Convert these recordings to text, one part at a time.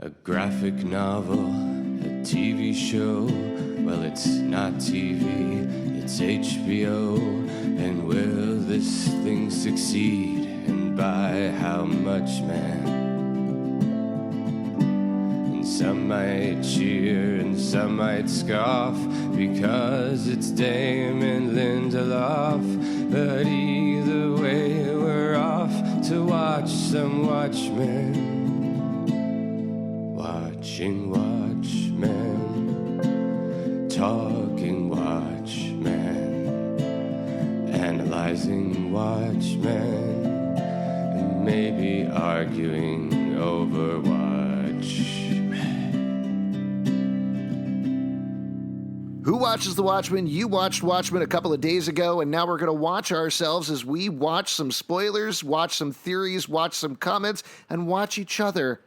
A graphic novel, a TV show. Well, it's not TV, it's HBO. And will this thing succeed? And by how much, man? And some might cheer and some might scoff because it's Damon Lindelof. But either way, we're off to watch some Watchmen. Watching Watchmen, talking Watchmen, analyzing Watchmen, and maybe arguing over Watchmen. Who watches The Watchmen? You watched Watchmen a couple of days ago, and now we're going to watch ourselves as we watch some spoilers, watch some theories, watch some comments, and watch each other.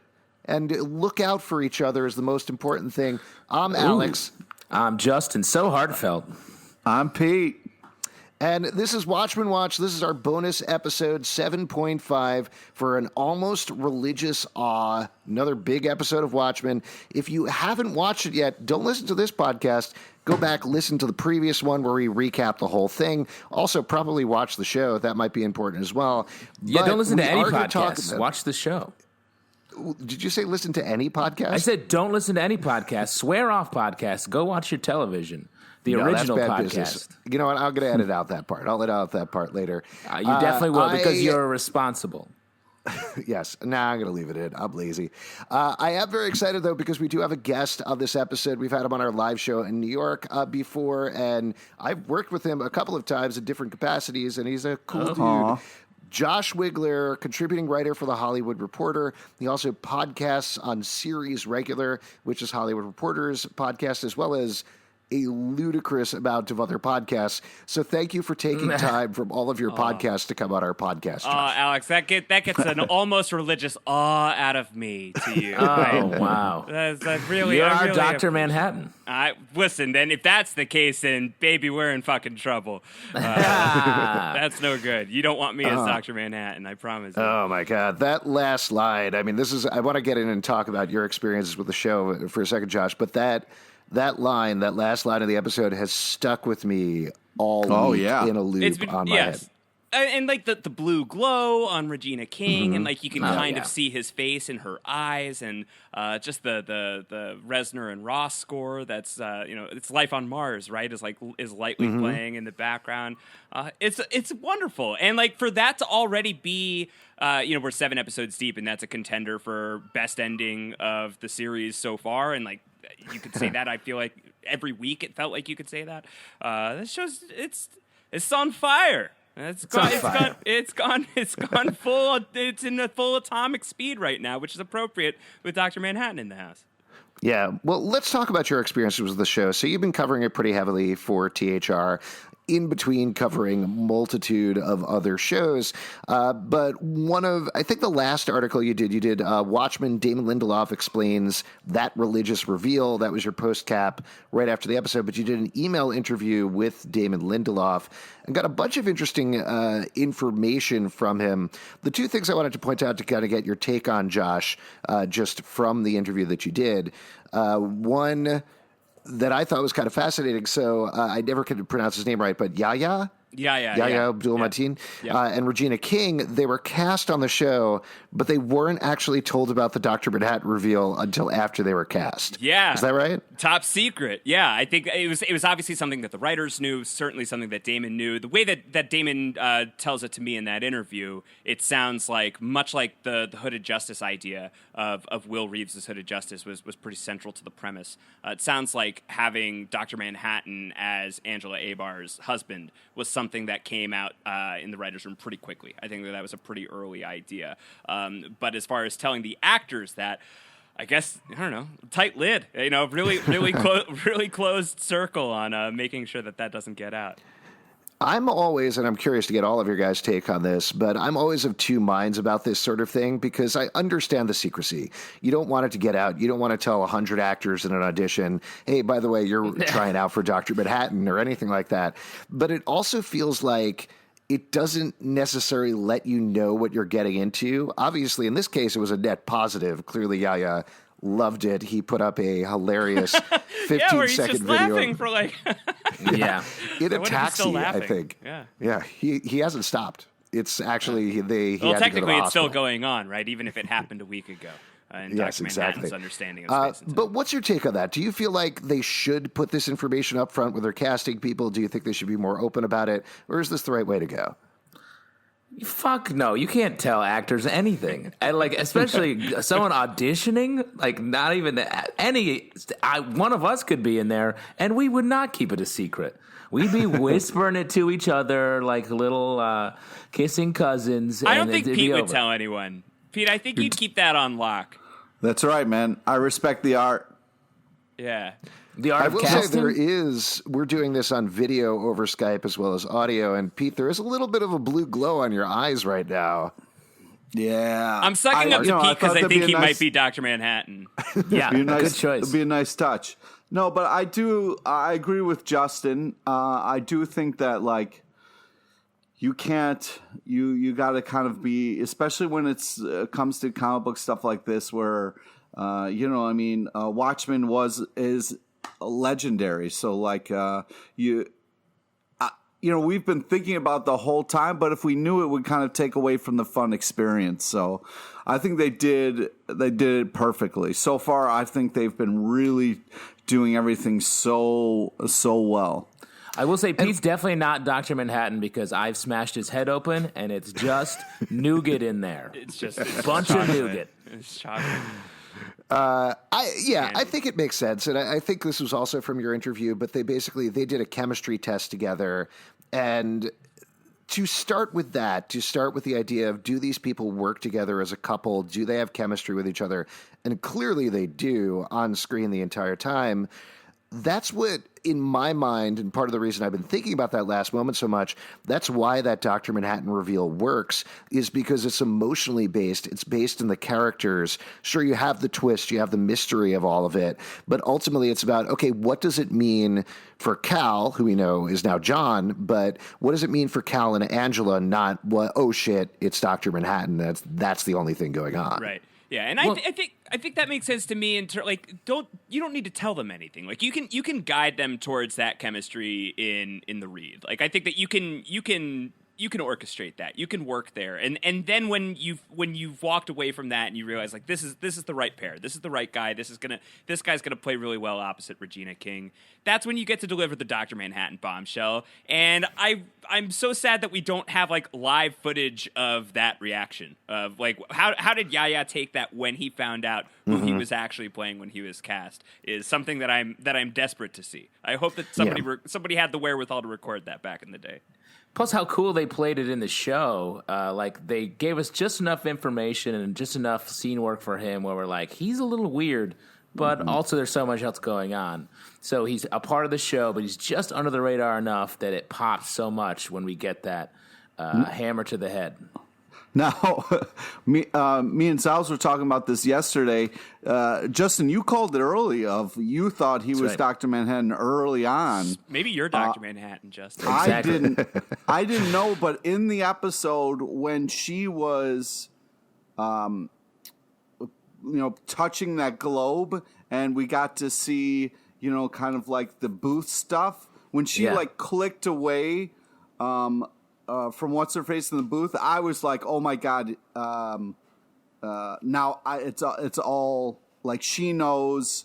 And look out for each other is the most important thing. I'm Alex. I'm Justin. So heartfelt. I'm Pete. And this is Watchmen Watch. This is our bonus episode 7.5 for an almost religious awe. Another big episode of Watchmen. If you haven't watched it yet, don't listen to this podcast. Go back, listen to the previous one where we recap the whole thing. Also, probably watch the show. That might be important as well. Yeah, But don't listen to we any are gonna talk podcasts. about- Watch the show. Did you say listen to any podcast? I said don't listen to any podcast. Swear off podcasts. Go watch your television. The No, that's original bad podcast. business. You know what? I'm going to edit out that part. I'll edit out that part later. You definitely will because I- you're responsible. Yes. Nah, I'm going to leave it in. I'm lazy. I am very excited, though, because we do have a guest on this episode. We've had him on our live show in New York before, and I've worked with him a couple of times in different capacities, and he's a cool dude. Josh Wigler, contributing writer for The Hollywood Reporter. He also podcasts on Series Regular, which is Hollywood Reporter's podcast, as well as a ludicrous amount of other podcasts. So thank you for taking time from all of your podcasts to come on our podcast, Josh. Alex, that gets an almost religious awe out of me to you. Oh, wow. That's really, You're I our really Dr. Manhattan. Listen, then if that's the case, then baby, we're in fucking trouble. That's no good. You don't want me as Dr. Manhattan, I promise you. Oh my God, that last line. I mean, I want to get in and talk about your experiences with the show for a second, Josh, but that line, that last line of the episode has stuck with me all week in a loop on my head. And like the blue glow on Regina King, and like you can kind of see his face in her eyes, and just the Reznor and Ross score. That's it's Life on Mars, right? Is lightly playing in the background. It's wonderful, and like for that to already be, we're 7 episodes deep, and that's a contender for best ending of the series so far, and like. You could say that. I feel like every week it felt like you could say that. This show's it's on fire. It's gone full. It's in a full atomic speed right now, which is appropriate with Dr. Manhattan in the house. Yeah. Well, let's talk about your experiences with the show. So you've been covering it pretty heavily for THR, in between covering a multitude of other shows. But I think the last article you did Watchmen, Damon Lindelof explains that religious reveal. That was your post cap right after the episode. But you did an email interview with Damon Lindelof and got a bunch of interesting information from him. The two things I wanted to point out to kind of get your take on, Josh, just from the interview that you did. One that I thought was kind of fascinating. So I never could pronounce his name right, but Yahya Abdul-Mateen and Regina King, they were cast on the show, but they weren't actually told about the Dr. Manhattan reveal until after they were cast. Yeah. Is that right? Top secret. Yeah, I think it was obviously something that the writers knew, certainly something that Damon knew. The way that Damon tells it to me in that interview, it sounds like, much like the Hooded Justice idea of Will Reeves' Hooded Justice was pretty central to the premise. It sounds like having Dr. Manhattan as Angela Abar's husband was something that came out in the writers' room pretty quickly. I think that was a pretty early idea. But as far as telling the actors that, I guess, I don't know, tight lid, really really closed circle on making sure that doesn't get out. I'm always, and I'm curious to get all of your guys' take on this, but I'm always of two minds about this sort of thing because I understand the secrecy. You don't want it to get out. You don't want to tell 100 actors in an audition, hey, by the way, you're trying out for Dr. Manhattan or anything like that. But it also feels like it doesn't necessarily let you know what you're getting into. Obviously, in this case, it was a net positive. Clearly, Yahya loved it. He put up a hilarious 15-second yeah, where he's just video. laughing for like Yeah. In a I wonder if he's taxi, still I laughing. think. Yeah. He hasn't stopped. It's actually he Well, had to go to technically, the it's still hospital. going on, right? Even if it happened a week ago. In Yes, Dr. exactly. Manhattan's understanding of space and time. But what's your take on that? Do you feel like they should put this information up front with their casting people? Do you think they should be more open about it? Or is this the right way to go? Fuck no, you can't tell actors anything. And like, especially someone auditioning, like not even one of us could be in there and we would not keep it a secret. We'd be whispering it to each other like little kissing cousins. I and don't think it'd Pete be would over. tell anyone. Pete, I think you'd keep that on lock. That's right, man. I respect the art. Yeah. The art I of will casting. say we're doing this on video over Skype as well as audio. And Pete, there is a little bit of a blue glow on your eyes right now. Yeah. I'm sucking up to Pete because I thought think that'd he be a might nice- be Dr. Manhattan. Yeah, be a nice, good choice. It'd be a nice touch. No, but I agree with Justin. I do think that, like, you can't, you got to kind of be, especially when it's comes to comic book stuff like this where, Watchmen is legendary. So, like, we've been thinking about the whole time, but if we knew it would kind of take away from the fun experience. So I think they did it perfectly. So far, I think they've been really doing everything so well. I will say Pete's definitely not Dr. Manhattan because I've smashed his head open and it's just nougat in there. It's just Bunch of nougat. It's chocolate. I think it makes sense, and I think this was also from your interview. But they did a chemistry test together, and to start with the idea of, do these people work together as a couple? Do they have chemistry with each other? And clearly they do on screen the entire time. That's what, in my mind, and part of the reason I've been thinking about that last moment so much, that's why that Dr. Manhattan reveal works, is because it's emotionally based. It's based in the characters. Sure, you have the twist, you have the mystery of all of it, but ultimately it's about, okay, what does it mean for Cal, who we know is now John, but what does it mean for Cal and Angela, not what, oh shit, it's Dr. Manhattan. That's the only thing going on. Right. Yeah, and I think that makes sense to me. You don't need to tell them anything. Like you can guide them towards that chemistry in the read. Like I think that you can orchestrate that. You can work there, and then when you've walked away from that and you realize like this is the right pair. This is the right guy. This guy's gonna play really well opposite Regina King. That's when you get to deliver the Dr. Manhattan bombshell. And I'm so sad that we don't have like live footage of that reaction of like how did Yahya take that when he found out who he was actually playing when he was cast is something that I'm desperate to see. I hope that somebody had the wherewithal to record that back in the day. Plus, how cool they played it in the show. Like, they gave us just enough information and just enough scene work for him where we're like, he's a little weird, but also there's so much else going on. So he's a part of the show, but he's just under the radar enough that it pops so much when we get that hammer to the head. Now, me and Sal's were talking about this yesterday. Justin, you called it early. You thought he was right. Dr. Manhattan early on. Maybe you're Dr. Manhattan, Justin. Exactly. I didn't know, but in the episode when she was, touching that globe, and we got to see, kind of like the booth stuff when she like clicked away. From what's her face in the booth, I was like, "Oh my god!" Now it's all like she knows,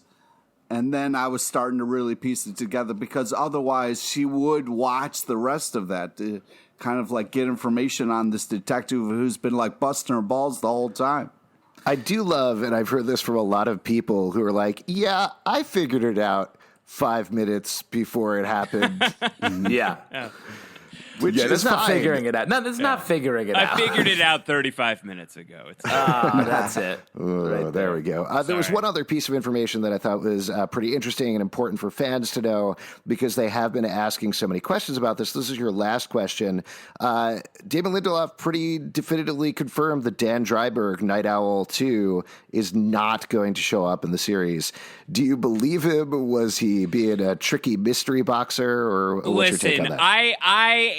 and then I was starting to really piece it together because otherwise she would watch the rest of that to kind of like get information on this detective who's been like busting her balls the whole time. I do love, and I've heard this from a lot of people who are like, "Yeah, I figured it out 5 minutes before it happened." Yeah. Which That's is not fine. figuring it out. No, that's not figuring it out. I figured it out 35 minutes ago. It's That's it. There we go. There was one other piece of information that I thought was pretty interesting and important for fans to know because they have been asking so many questions about this. This is your last question. Damon Lindelof pretty definitively confirmed that Dan Dreiberg, Night Owl 2, is not going to show up in the series. Do you believe him? Was he being a tricky mystery boxer, or what's your take on Listen, that? I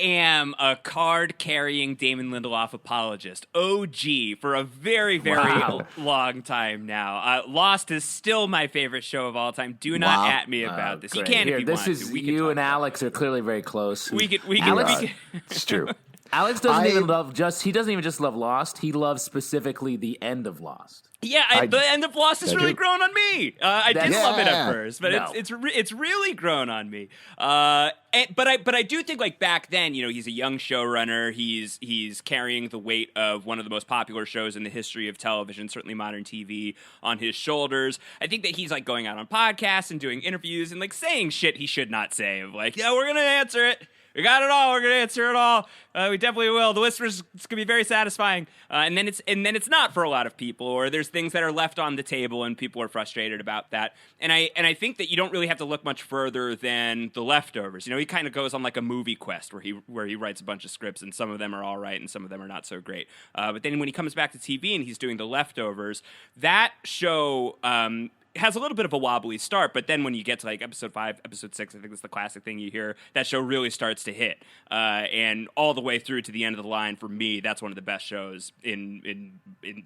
am a card-carrying Damon Lindelof apologist. OG for a very, very long time now. Lost is still my favorite show of all time. Do not at me about this. Great. You can Here, if you this want is to. We can you talk and about Alex are clearly very close. it. We can. It's true. Alex doesn't even love he doesn't even just love Lost. He loves specifically the end of Lost. Yeah, the end of Lost has really grown on me. I did love it at first, but No. it's really grown on me. But I do think like back then, he's a young showrunner. He's carrying the weight of one of the most popular shows in the history of television, certainly modern TV, on his shoulders. I think that he's like going out on podcasts and doing interviews and like saying shit he should not say. Of like, yeah, we're gonna answer it. We got it all. We're gonna answer it all. We definitely will. The listeners, it's gonna be very satisfying. And then it's not for a lot of people, or there's things that are left on the table, and people are frustrated about that. And I think that you don't really have to look much further than The Leftovers. He kind of goes on like a movie quest where he writes a bunch of scripts, and some of them are all right, and some of them are not so great. But then when he comes back to TV and he's doing The Leftovers, that show has a little bit of a wobbly start, but then when you get to like episode 5, episode 6, I think that's the classic thing you hear, that show really starts to hit. And all the way through to the end of the line, for me, that's one of the best shows in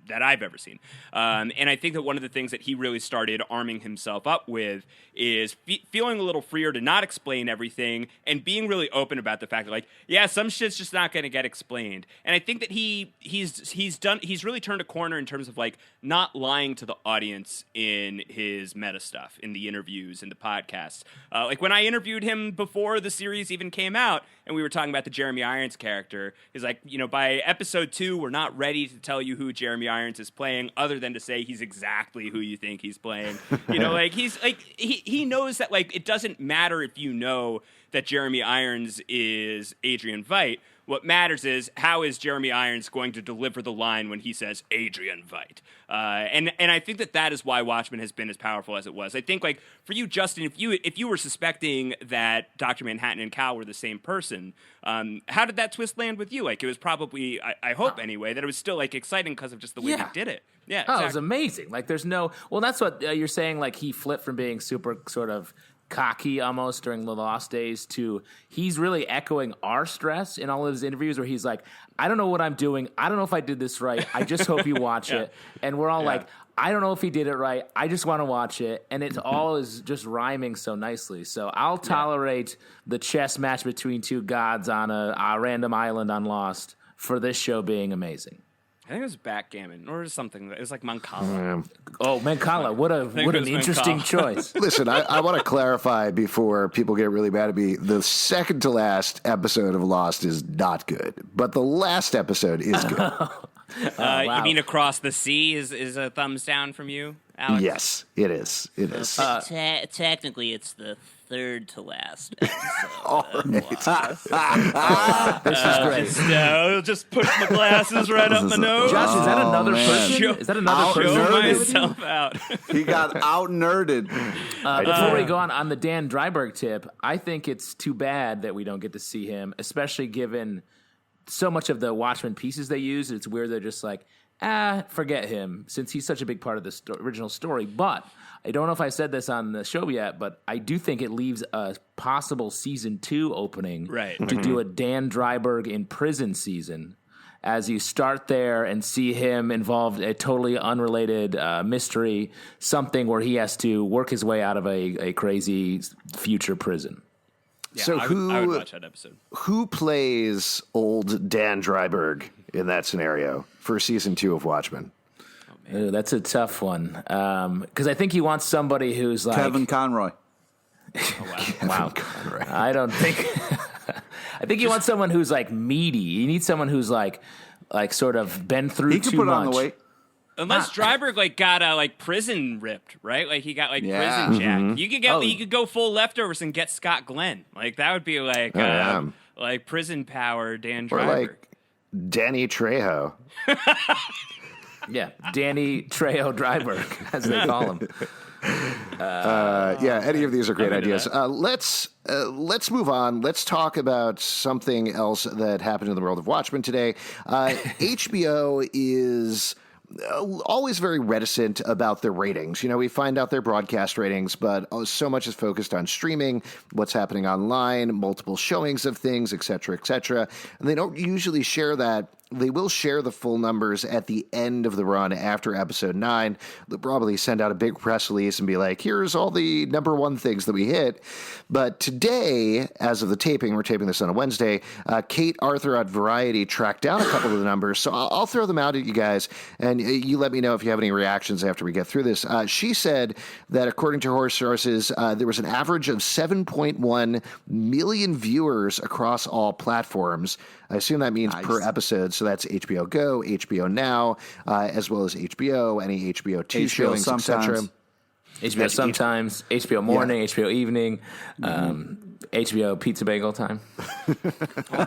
that I've ever seen. And I think that one of the things that he really started arming himself up with is feeling a little freer to not explain everything and being really open about the fact that like, yeah, some shit's just not going to get explained. And I think that he's really turned a corner in terms of like not lying to the audience in his meta stuff, in the interviews and the podcasts. Like when I interviewed him before the series even came out, and we were talking about the Jeremy Irons character, he's like, by episode 2, we're not ready to tell you who Jeremy Irons is playing, other than to say he's exactly who you think he's playing. Like he's like he knows that like it doesn't matter if you know that Jeremy Irons is Adrian Veidt. What matters is how is Jeremy Irons going to deliver the line when he says Adrian Veidt. And I think that is why Watchmen has been as powerful as it was. I think like for you, Justin, if you were suspecting that Dr. Manhattan and Cal were the same person, how did that twist land with you? Like it was probably, I hope anyway, that it was still like exciting because of just the way he did it. Yeah, exactly. It was amazing. Like there's that's what you're saying. Like he flipped from being super sort of cocky almost during the Lost days to he's really echoing our stress in all of his interviews where he's like, I don't know what I'm doing. I don't know if I did this right. I just hope you watch it. And we're all like, I don't know if he did it right. I just want to watch it. And it's all is just rhyming so nicely. So I'll tolerate the chess match between two gods on a random island on Lost for this show being amazing. I think it was backgammon or something. It was like Mancala. Oh, Mancala. What an interesting choice. Listen, I want to clarify before people get really mad at me. The second to last episode of Lost is not good, but the last episode is good. Wow. You mean Across the Sea is a thumbs down from you, Alex? Yes, it is. It is. Technically, it's the third to last This is great. Just push my glasses right up my nose. Josh, is that another person? Is that another person? Show myself out. He got out-nerded. Before we go on the Dan Dreiberg tip, I think it's too bad that we don't get to see him, especially given so much of the Watchmen pieces they use. It's weird they're just like, forget him, since he's such a big part of the original story. But I don't know if I said this on the show yet, but I do think it leaves a possible season 2 opening to do a Dan Dreiberg in prison season. As you start there and see him involved in a totally unrelated mystery, something where he has to work his way out of a crazy future prison. Yeah, So I would watch that episode. Who plays old Dan Dreiberg in that scenario for season 2 of Watchmen? Ooh, that's a tough one. Because I think he wants somebody who's like Kevin Conroy. Wow. I don't think. I think he wants someone who's like meaty. You need someone who's like sort of been through He too can put much. on the weight. Unless Dreiberg like got like prison ripped, right? Like he got like prison jacked. You could go full Leftovers and get Scott Glenn. Like that would be like like prison power Dan Or Dreiberg. like Danny Trejo. Yeah, Danny Trejo Dreiberg, as they call him. Yeah, any of these are great I'm into ideas. Let's move on. Let's talk about something else that happened in the world of Watchmen today. HBO is always very reticent about their ratings. You know, we find out their broadcast ratings, but so much is focused on streaming, what's happening online, multiple showings of things, et cetera, and they don't usually share that. They will share the full numbers at the end of the run after episode 9. They'll probably send out a big press release and be like, here's all the number one things that we hit. But today, as of the taping, we're taping this on a Wednesday, Kate Arthur at Variety tracked down a couple of the numbers. So I'll throw them out at you guys, and you let me know if you have any reactions after we get through this. She said that according to her sources, there was an average of 7.1 million viewers across all platforms. I assume that means per episode, so that's HBO Go, HBO Now, as well as HBO, any HBO2 showings, etc. HBO sometimes, HBO morning, HBO evening, HBO pizza bagel time.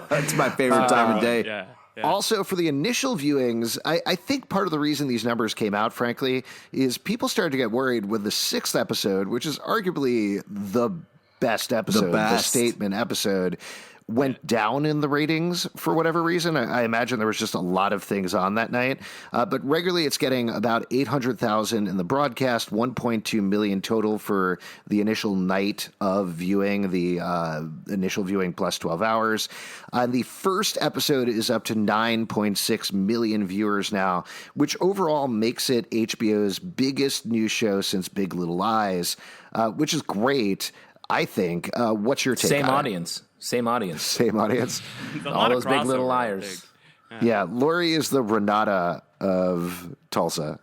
That's my favorite time of day. Yeah. Also, for the initial viewings, I think part of the reason these numbers came out, frankly, is people started to get worried with the 6th episode, which is arguably the best episode, the statement episode, went down in the ratings for whatever reason. I imagine there was just a lot of things on that night. But regularly it's getting about 800,000 in the broadcast, 1.2 million total for the initial night of viewing, the initial viewing plus 12 hours. The first episode is up to 9.6 million viewers now, which overall makes it HBO's biggest new show since Big Little Lies, which is great, I think. What's your take on it? Same audience. All those Big Little Liars. Yeah, Lori is the Renata of Tulsa.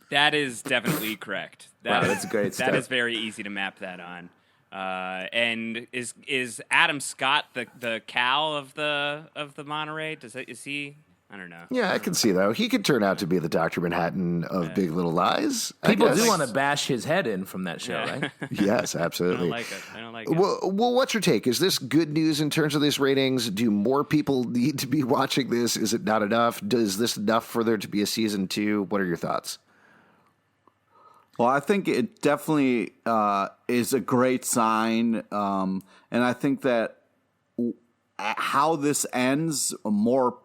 That is definitely correct. That's great stuff. That is very easy to map that on. And is Adam Scott the Cal of the Monterey? Is he? I don't know. Yeah, I can see, though. He could turn out to be the Dr. Manhattan of Big Little Lies. People do want to bash his head in from that show, right? Yes, absolutely. I don't like it. Well, what's your take? Is this good news in terms of these ratings? Do more people need to be watching this? Is it not enough? Is this enough for there to be a season 2? What are your thoughts? Well, I think it definitely is a great sign. And I think that how this ends,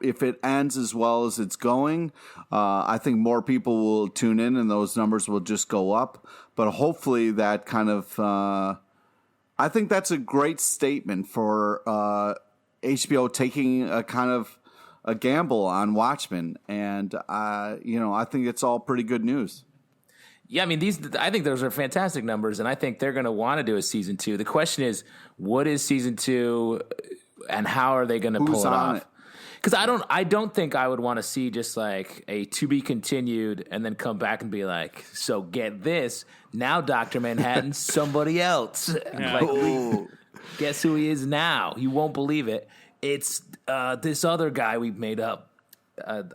if it ends as well as it's going, I think more people will tune in and those numbers will just go up. But hopefully that kind of, I think that's a great statement for HBO taking a kind of a gamble on Watchmen. And, I think it's all pretty good news. Yeah, I mean, I think those are fantastic numbers, and I think they're going to want to do a season 2. The question is, what is season 2? And how are they going to pull it off? Because I don't think I would want to see just like a to be continued and then come back and be like, so get this, now Dr. Manhattan's somebody else. Like, guess who he is now? You won't believe it. It's this other guy we've made up.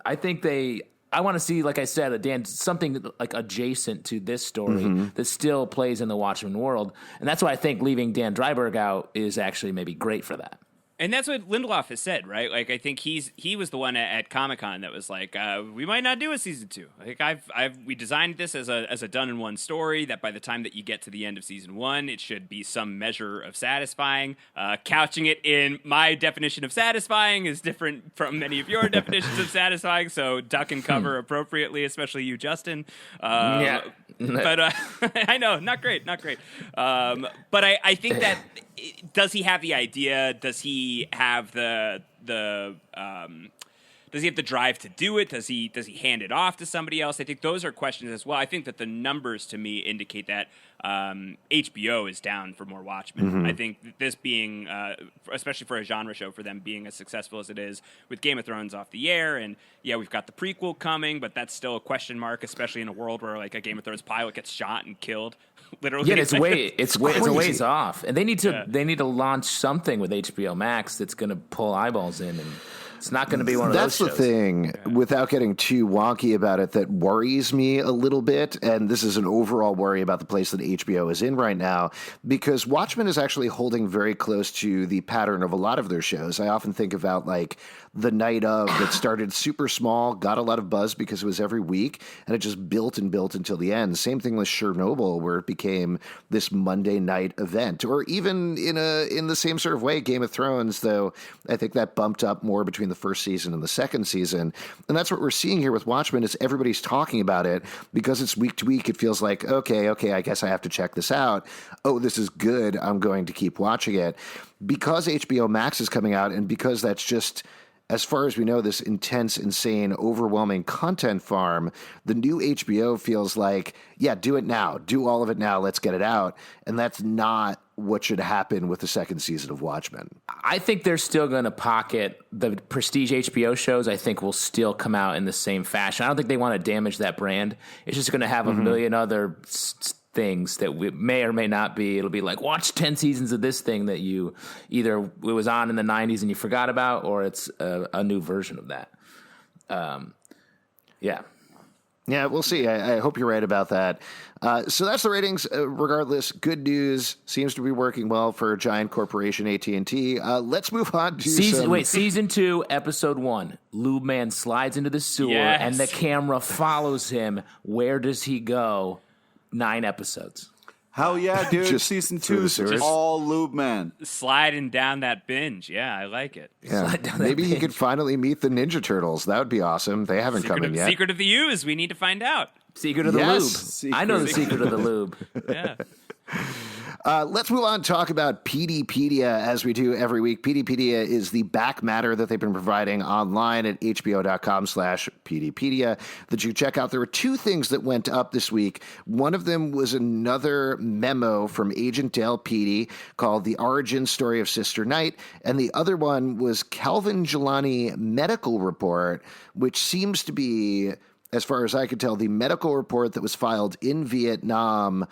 I think I want to see, like I said, Dan, something like adjacent to this story that still plays in the Watchmen world. And that's why I think leaving Dan Dreiberg out is actually maybe great for that. And that's what Lindelof has said, right? Like, I think he was the one at Comic-Con that was like, we might not do a season 2. I think we designed this as a done-in-one story that by the time that you get to the end of season 1, it should be some measure of satisfying. Couching it in my definition of satisfying is different from many of your definitions of satisfying, so duck and cover appropriately, especially you, Justin. Yeah. But I know, not great. But I think that does he have the idea? Does he have the does he have the drive to do it? Does he hand it off to somebody else? I think those are questions as well. I think that the numbers to me indicate that HBO is down for more Watchmen. I think this being, especially for a genre show, for them being as successful as it is with Game of Thrones off the air, and yeah, we've got the prequel coming, but that's still a question mark, especially in a world where like a Game of Thrones pilot gets shot and killed. Literally, yeah, it's a ways off, and they need to launch something with HBO Max that's going to pull eyeballs in, and it's not going to be one of those shows. That's the thing, without getting too wonky about it, that worries me a little bit, and this is an overall worry about the place that HBO is in right now, because Watchmen is actually holding very close to the pattern of a lot of their shows. I often think about like The Night Of, that started super small, got a lot of buzz because it was every week, and it just built and built until the end. Same thing with Chernobyl, where it became this Monday night event, or even in the same sort of way, Game of Thrones, though I think that bumped up more between the the first season and the second season. And that's what we're seeing here with Watchmen is everybody's talking about it because it's week to week. It feels like, okay, I guess I have to check this out. Oh, this is good. I'm going to keep watching it. Because HBO Max is coming out and because that's just, as far as we know, this intense, insane, overwhelming content farm, the new HBO feels like, yeah, do it now. Do all of it now. Let's get it out. And that's not what should happen with the second season of Watchmen. I think they're still going to pocket the prestige HBO shows. I think will still come out in the same fashion. I don't think they want to damage that brand. It's just going to have a million other things that may or may not be. It'll be like, watch 10 seasons of this thing that you either it was on in the 90s and you forgot about, or it's a new version of that. Yeah, we'll see. I hope you're right about that. So that's the ratings. Regardless, good news. Seems to be working well for giant corporation AT&T. Let's move on to season 2, episode 1. Lube Man slides into the sewer and the camera follows him. Where does he go? 9 episodes. Hell yeah, dude. Just season 2 is all Lube Man. Sliding down that binge. Yeah, I like it. Yeah. Maybe he could finally meet the Ninja Turtles. That would be awesome. They haven't come in yet. Secret of the Ooze. We need to find out. Secret of the lube. I know the secret of the lube. Yeah. Let's move on and talk about Peteypedia as we do every week. Peteypedia is the back matter that they've been providing online at hbo.com/Peteypedia that you can check out. There were 2 things that went up this week. One of them was another memo from Agent Dale Petey called The Origin Story of Sister Night. And the other one was Calvin Jelani medical report, which seems to be, as far as I could tell, the medical report that was filed in Vietnam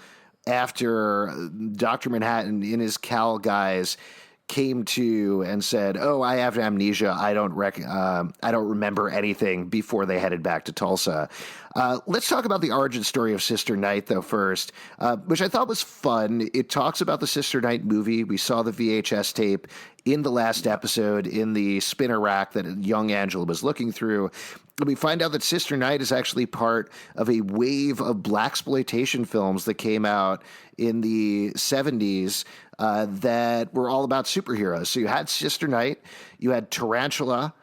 after Dr. Manhattan in his Cal guys came to and said, "Oh, I have amnesia. I don't remember anything," before they headed back to Tulsa. Let's talk about the origin story of Sister Night, though, first, which I thought was fun. It talks about the Sister Night movie. We saw the VHS tape in the last episode in the spinner rack that young Angela was looking through. We find out that Sister Night is actually part of a wave of blaxploitation films that came out in the 70s that were all about superheroes. So you had Sister Night, you had Tarantula,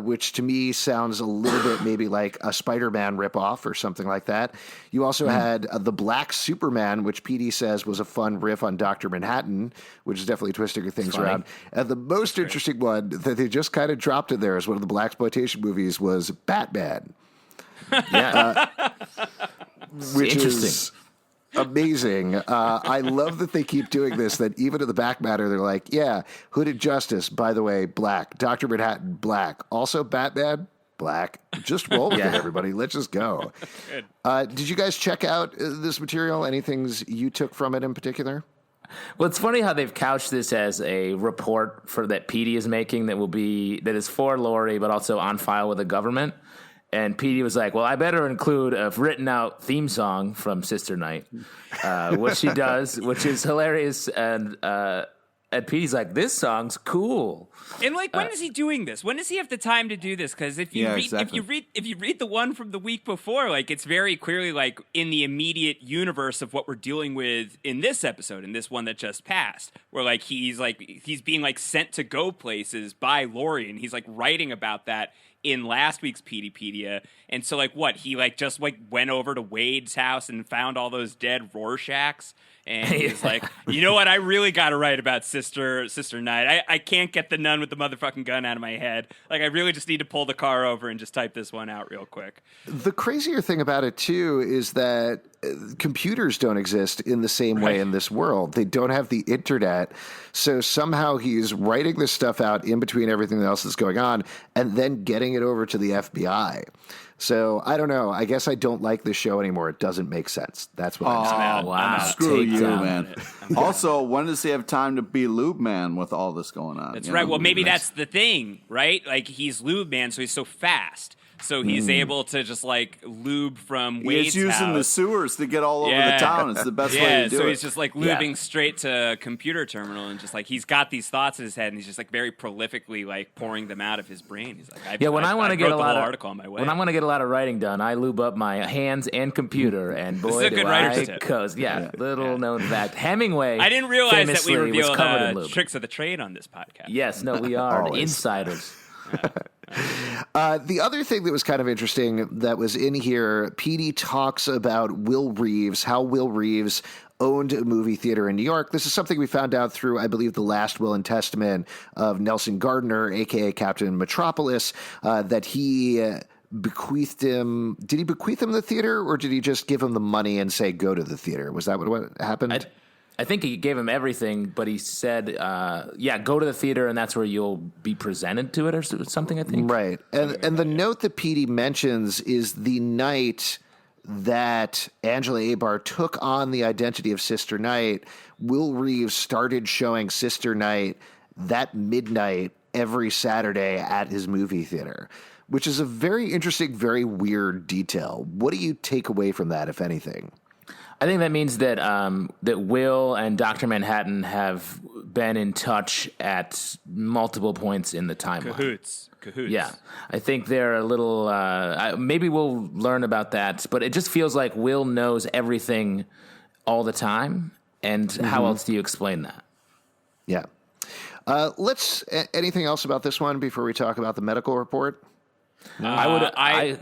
which to me sounds a little bit maybe like a Spider-Man ripoff or something like that. You also had the Black Superman, which PD says was a fun riff on Dr. Manhattan, which is definitely twisting things around. And the most interesting one that they just kind of dropped in there as one of the blaxploitation movies was Batman. Which is amazing. I love that they keep doing this, that even in the back matter, they're like, yeah, Hooded Justice, by the way, black. Dr. Manhattan, black. Also Batman, black. Just roll with it, everybody. Let's just go. Did you guys check out this material? Any things you took from it in particular? Well, it's funny how they've couched this as a report for that PD is making that is for Lori, but also on file with the government. And Petey was like, well, I better include a written out theme song from Sister Night, which she does, which is hilarious. And Petey's like, this song's cool. And like, when is he doing this? When does he have the time to do this? Because if you read the one from the week before, like, it's very clearly like in the immediate universe of what we're dealing with in this episode, in this one that just passed, where like he's being like sent to go places by Lori, and he's like writing about that in last week's Peteypedia. And so like what, he like just like went over to Wade's house and found all those dead Rorschachs, and he's like, you know what, I really gotta write about Sister Night. I can't get the nun with the motherfucking gun out of my head. Like, I really just need to pull the car over and just type this one out real quick. The crazier thing about it too is that computers don't exist in the same way in this world. They don't have the internet. So somehow he's writing this stuff out in between everything else that's going on and then getting it over to the FBI. So I don't know. I guess I don't like this show anymore. It doesn't make sense. That's what I'm saying. Wow. Screw you, man. Also, when does he have time to be Lube Man with all this going on? That's right. Well, maybe that's the thing, right? Like, he's Lube Man, so he's so fast. So he's able to just like lube from Wade's He's using house. the sewers to get all over the town. It's the best way to do it. So he's just like lubing straight to a computer terminal, and just like he's got these thoughts in his head, and he's just like very prolifically like pouring them out of his brain. He's like, when I want to get a lot of article on my way. When I want to get a lot of writing done, I lube up my hands and computer, and boy, this is a good writer's tip. Little known fact. Hemingway. I didn't realize that we was covered in revealed lube. tricks of the trade on this podcast. Yes, no, we are insiders. The other thing that was kind of interesting that was in here, Petey talks about Will Reeves, how Will Reeves owned a movie theater in New York. This is something we found out through, I believe, the last will and testament of Nelson Gardner, a.k.a. Captain Metropolis, that he bequeathed him. Did he bequeath him the theater, or did he just give him the money and say, go to the theater? Was that what happened? I think he gave him everything, but he said, go to the theater, and that's where you'll be presented to it or something, I think. Right. And the note that Petey mentions is the night that Angela Abar took on the identity of Sister Night. Will Reeves started showing Sister Night that midnight every Saturday at his movie theater, which is a very interesting, very weird detail. What do you take away from that, if anything? I think that means that that Will and Dr. Manhattan have been in touch at multiple points in the timeline. Cahoots. Yeah, I think they're a little. Maybe we'll learn about that, but it just feels like Will knows everything all the time. And how else do you explain that? Yeah. Anything else about this one before we talk about the medical report? I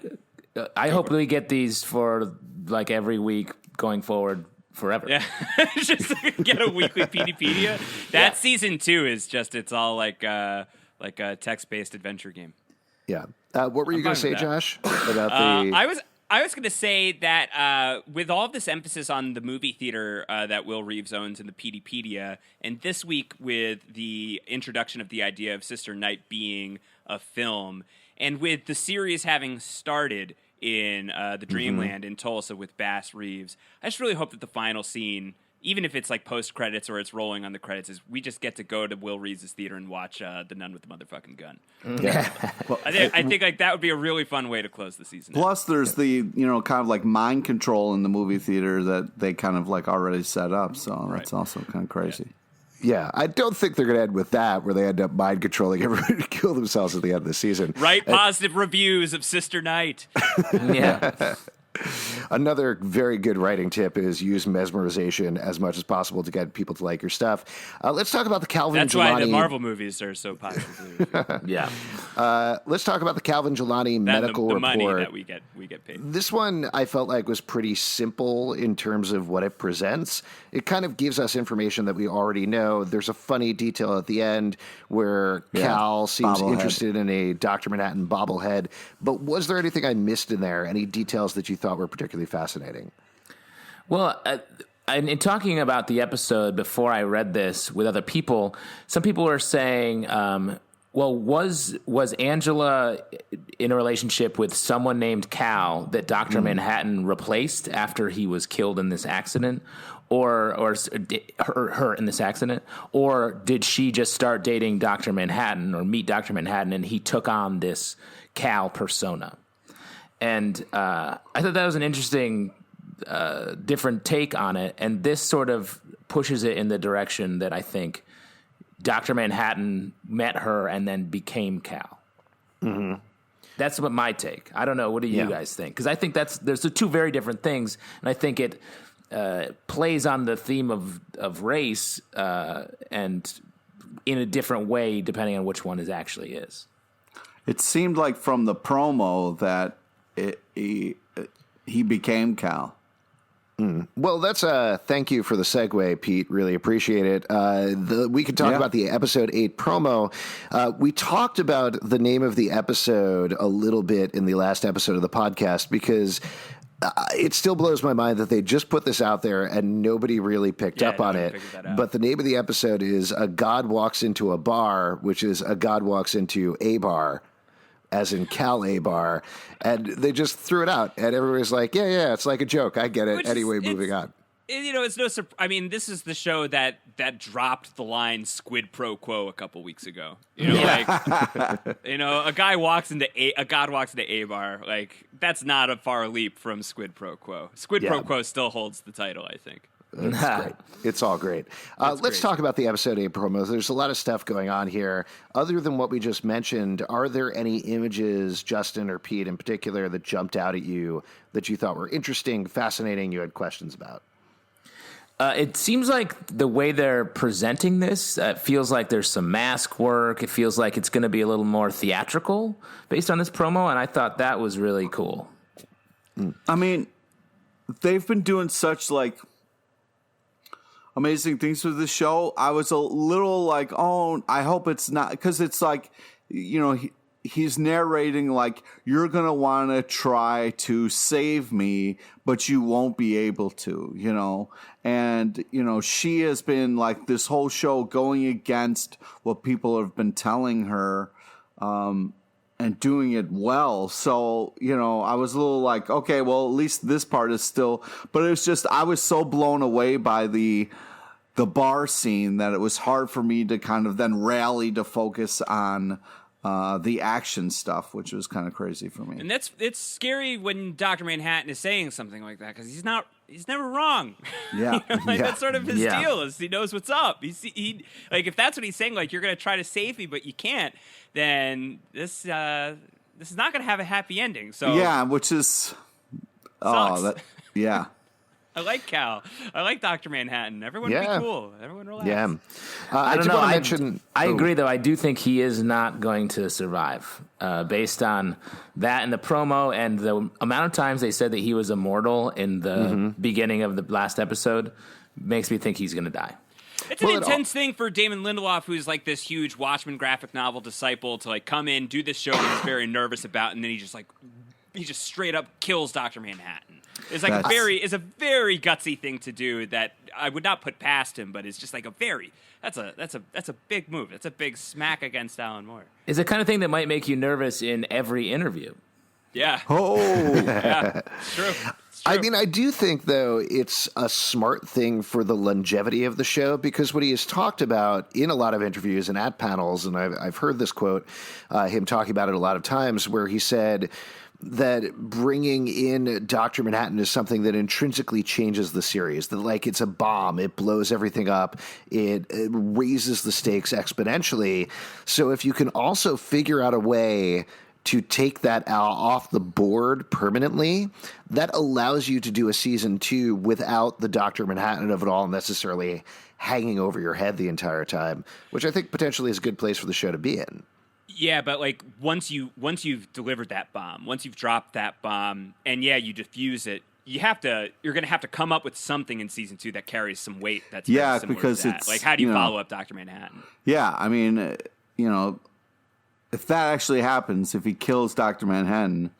hope we get these for like every week going forward forever. Yeah, just get a weekly Peteypedia. That season 2 is just, it's all like a text-based adventure game. Yeah. What were you going to say, Josh? About the I was going to say that with all of this emphasis on the movie theater that Will Reeves owns in the Peteypedia, and this week with the introduction of the idea of Sister Night being a film, and with the series having started in the Dreamland in Tulsa with Bass Reeves, I just really hope that the final scene, even if it's like post-credits or it's rolling on the credits, is we just get to go to Will Reeves' theater and watch The Nun with the Motherfucking Gun. Yeah. I think like that would be a really fun way to close the season. Plus, there's the kind of like mind control in the movie theater that they kind of like already set up. So that's also kind of crazy. Yeah, I don't think they're going to end with that, where they end up mind controlling everybody to kill themselves at the end of the season. Write positive reviews of Sister Night. Yeah. Another very good writing tip is use mesmerization as much as possible to get people to like your stuff. Let's talk about the Calvin That's Gilani. why the Marvel movies are so popular. Yeah. Let's talk about the Calvin Gilani medical the report. money that we get paid. This one I felt like was pretty simple in terms of what it presents. It kind of gives us information that we already know. There's a funny detail at the end where Cal seems interested in a Dr. Manhattan bobblehead. But was there anything I missed in there? Any details that you thought were particularly fascinating? Well, in talking about the episode before I read this with other people, some people were saying, was Angela in a relationship with someone named Cal that Dr. Manhattan replaced after he was killed in this accident? Or her in this accident? Or did she just start dating Dr. Manhattan or meet Dr. Manhattan and he took on this Cal persona? And I thought that was an interesting, different take on it. And this sort of pushes it in the direction that I think Dr. Manhattan met her and then became Cal. Mm-hmm. That's what my take. I don't know. What do you guys think? Because I think there's the two very different things. And I think it plays on the theme of race and in a different way depending on which one it actually is. It seemed like from the promo that he became Cal. Well, that's thank you for the segue, Pete. Really appreciate it. We can talk about the episode 8 promo. We talked about the name of the episode a little bit in the last episode of the podcast because it still blows my mind that they just put this out there and nobody really picked up on it. But the name of the episode is A God Walks Into a Bar, which is A God Walks Into a Bar, as in Cal Abar, and they just threw it out, and everybody's like, yeah, it's like a joke. I get it. Anyway, moving on. It's no surprise. I mean, this is the show that dropped the line "squid pro quo" a couple weeks ago. A guy walks into a God walks into a bar. Like, that's not a far leap from squid pro quo. Squid pro quo still holds the title, I think. It's great. It's all great. Let's talk about the episode 8 promos. There's a lot of stuff going on here. Other than what we just mentioned, are there any images, Justin or Pete in particular, that jumped out at you that you thought were interesting, fascinating, you had questions about? It seems like the way they're presenting this feels like there's some mask work. It feels like it's going to be a little more theatrical based on this promo, and I thought that was really cool. I mean, they've been doing such like amazing things with the show. I was a little like, oh, I hope it's not, because it's like, you know, he's narrating like, you're going to want to try to save me, but you won't be able to, you know. And, you know, she has been like this whole show going against what people have been telling her, and doing it well. So, you know, I was a little like, okay, well, at least this part is still, but it was just, I was so blown away by the bar scene that it was hard for me to kind of then rally to focus on the action stuff, which was kind of crazy for me. And it's scary when Dr. Manhattan is saying something like that, because he's never wrong. Yeah. You know, like, that's sort of his Yeah. deal, is he knows what's up. He like, if that's what he's saying, like, you're going to try to save me, but you can't, then this is not going to have a happy ending. So Yeah, which is, Sucks. Yeah. I like Cal. I like Dr. Manhattan. Everyone Yeah. be cool. Everyone relax. Yeah. I don't did know. want to I mention. agree, though. I do think he is not going to survive based on that in the promo and the amount of times they said that he was immortal in the beginning of the last episode makes me think he's going to die. It's an intense thing for Damon Lindelof, who's like this huge Watchmen graphic novel disciple, to like come in, do this show that he's very nervous about, and then he just straight up kills Dr. Manhattan. It's like a very gutsy thing to do that I would not put past him, but it's just like that's a big move. That's a big smack against Alan Moore. It's the kind of thing that might make you nervous in every interview. Yeah. Oh, Yeah. It's true. I mean, I do think, though, it's a smart thing for the longevity of the show, because what he has talked about in a lot of interviews and at panels, and I've heard this quote, him talking about it a lot of times, where he said that bringing in Dr. Manhattan is something that intrinsically changes the series, that like it's a bomb, it blows everything up, it raises the stakes exponentially. So if you can also figure out a way to take that off the board permanently, that allows you to do a season 2 without the Dr. Manhattan of it all necessarily hanging over your head the entire time, which I think potentially is a good place for the show to be in. Yeah, but like once you've delivered that bomb, once you've dropped that bomb, and you diffuse it, you're going to have to come up with something in season 2 that carries some weight. That's very similar because to that. it's, Like, how do you you know, follow up Dr. Manhattan? yeah. I mean, you know, if that actually happens, if he kills Dr. Manhattan,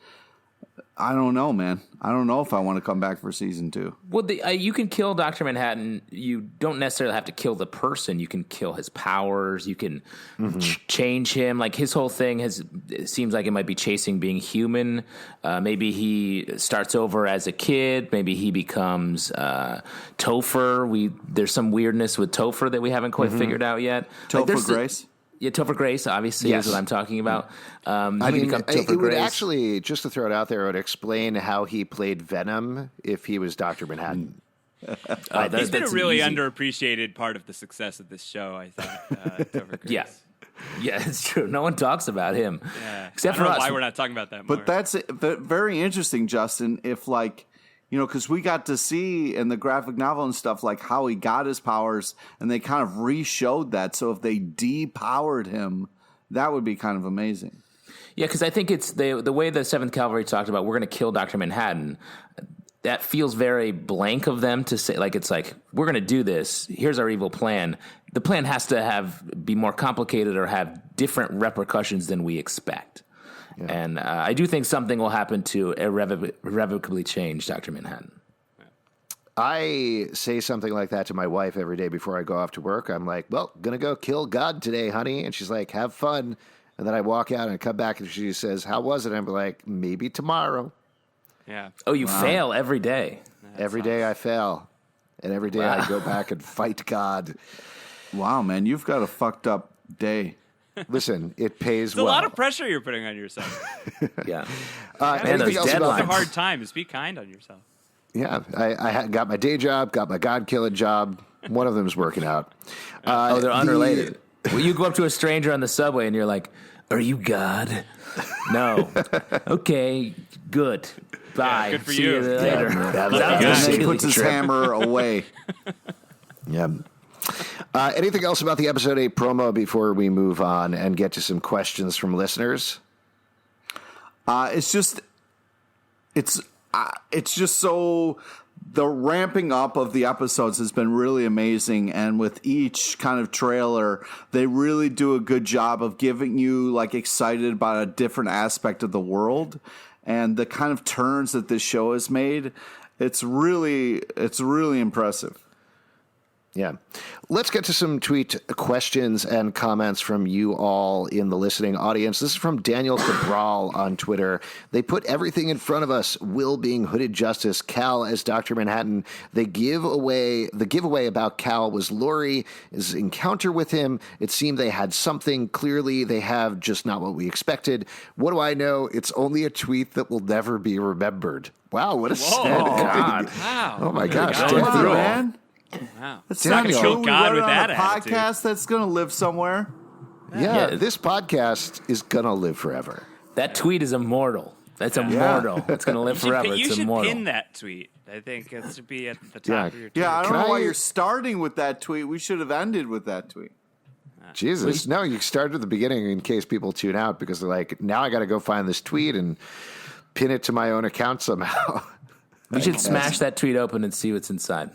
I don't know, man. I don't know if I want to come back for season 2. Well, you can kill Dr. Manhattan. You don't necessarily have to kill the person. You can kill his powers. You can change him. Like, his whole thing it seems like it might be chasing being human. Maybe he starts over as a kid. Maybe he becomes Topher. There's some weirdness with Topher that we haven't quite figured out yet. Topher Grace? Yeah, Topher Grace, obviously, Yes. is what I'm talking about. I mean, it would Grace. actually, just to throw it out there, it would explain how he played Venom if he was Dr. Manhattan. He's been a that's really easy. underappreciated part of the success of this show, I think. Topher Grace. Yeah, it's true. No one talks about him, Yeah. except I for don't know us. why we're not talking about that more. But that's very interesting, Justin. If like, you know, because we got to see in the graphic novel and stuff like how he got his powers, and they kind of re-showed that. So if they depowered him, that would be kind of amazing. Yeah, because I think it's the way the 7th Cavalry talked about we're going to kill Dr. Manhattan. That feels very blank of them to say. Like, it's like, we're going to do this. Here's our evil plan. The plan has to be more complicated or have different repercussions than we expect. Yeah. And I do think something will happen to irrevocably change Dr. Manhattan. I say something like that to my wife every day before I go off to work. I'm like, well, gonna go kill God today, honey. And she's like, have fun. And then I walk out and come back and she says, how was it? I'm like, maybe tomorrow. Yeah. Oh, you fail every day. Every day I fail. And every day I go back and fight God. Wow, man, you've got a fucked up day. Listen, it pays It's well. a lot of pressure you're putting on yourself. Yeah. Anything those else It's a about deadlines. hard time. Just be kind on yourself. Yeah, I got my day job, got my God-killing job. One of them's working out. They're unrelated. Well, you go up to a stranger on the subway and you're like, are you God? No. Okay, good. Bye. good for See you. you later. Yeah, That yeah. was And then he really puts his true. hammer away. Yeah. Anything else about the episode 8 promo before we move on and get to some questions from listeners? It's just so the ramping up of the episodes has been really amazing, and with each kind of trailer, they really do a good job of giving you like excited about a different aspect of the world, and the kind of turns that this show has made. It's really impressive. Yeah. Let's get to some tweet questions and comments from you all in the listening audience. This is from Daniel Cabral on Twitter. They put everything in front of us, Will being Hooded Justice, Cal as Dr. Manhattan. The giveaway about Cal was Laurie's encounter with him. It seemed they had something. Clearly, they have just not what we expected. What do I know? It's only a tweet that will never be remembered. Wow, what a sad God. Wow. Oh, my gosh. God. Daniel. Come on, man. Wow. It's Daniel. not true. We God wrote with it on that a attitude. podcast that's going to live somewhere. Yeah, this podcast is going to live forever. That tweet is immortal. That's immortal. It's going to live forever. You It's should immortal. pin that tweet. I think it should be at the top Yeah. of your tweet. Yeah, I don't Can know why I- you're starting with that tweet. We should have ended with that tweet. Jesus. No, you started at the beginning in case people tune out because they're like, now I got to go find this tweet and pin it to my own account somehow. We should smash that tweet open and see what's inside.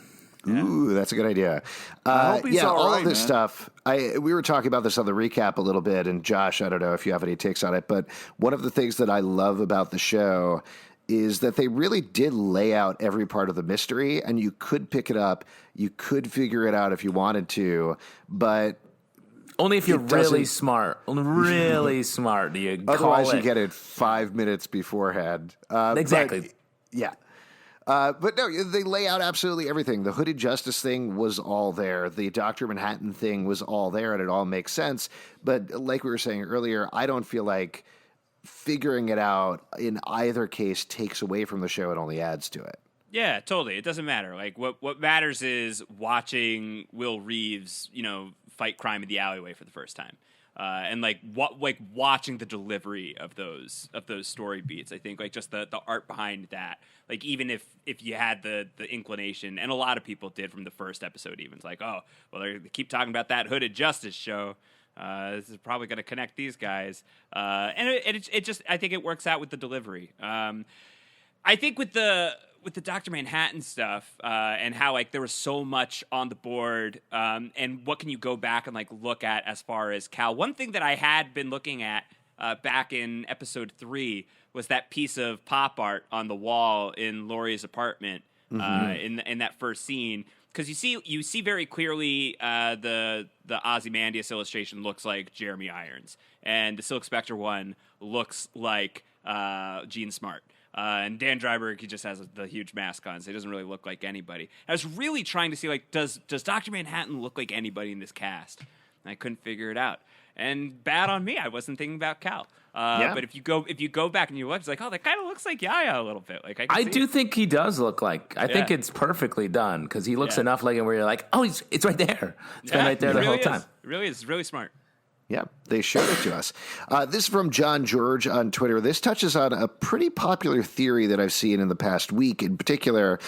Ooh, that's a good idea. hope he's all all right, of this man. stuff. We were talking about this on the recap a little bit, and Josh, I don't know if you have any takes on it, but one of the things that I love about the show is that they really did lay out every part of the mystery, and you could pick it up, you could figure it out if you wanted to, but Only if you're It doesn't- really smart. Really smart. Do you otherwise call you it? get it 5 minutes beforehand. Exactly. But, yeah. But no, they lay out absolutely everything. The Hooded Justice thing was all there. The Dr. Manhattan thing was all there, and it all makes sense. But like we were saying earlier, I don't feel like figuring it out in either case takes away from the show. It only adds to it. Yeah, totally. It doesn't matter. Like what matters is watching Will Reeves, fight crime in the alleyway for the first time. And watching the delivery of those story beats. I think like just the art behind that. Like even if you had the inclination, and a lot of people did from the first episode, even it's like, oh, well, they keep talking about that Hooded Justice show. This is probably going to connect these guys, and it just I think it works out with the delivery. I think with the Dr. Manhattan stuff and how like there was so much on the board, and what can you go back and like look at as far as Cal? One thing that I had been looking at back in episode 3 was that piece of pop art on the wall in Laurie's apartment in that first scene. Because you see very clearly the Ozymandias illustration looks like Jeremy Irons, and the Silk Spectre one looks like Gene Smart. And Dan Dreiberg, he just has the huge mask on, so he doesn't really look like anybody. I was really trying to see, like, does Dr. Manhattan look like anybody in this cast? And I couldn't figure it out. And bad on me, I wasn't thinking about Cal. But if you go back and you look, it's like, oh, that kind of looks like Yaya a little bit. Like I do think he does look like. I think it's perfectly done because he looks enough like him where you're like, oh, it's right there. It's been right there the whole time. It really is. It's really smart. Yeah, they showed it to us. This is from John George on Twitter. This touches on a pretty popular theory that I've seen in the past week in particular.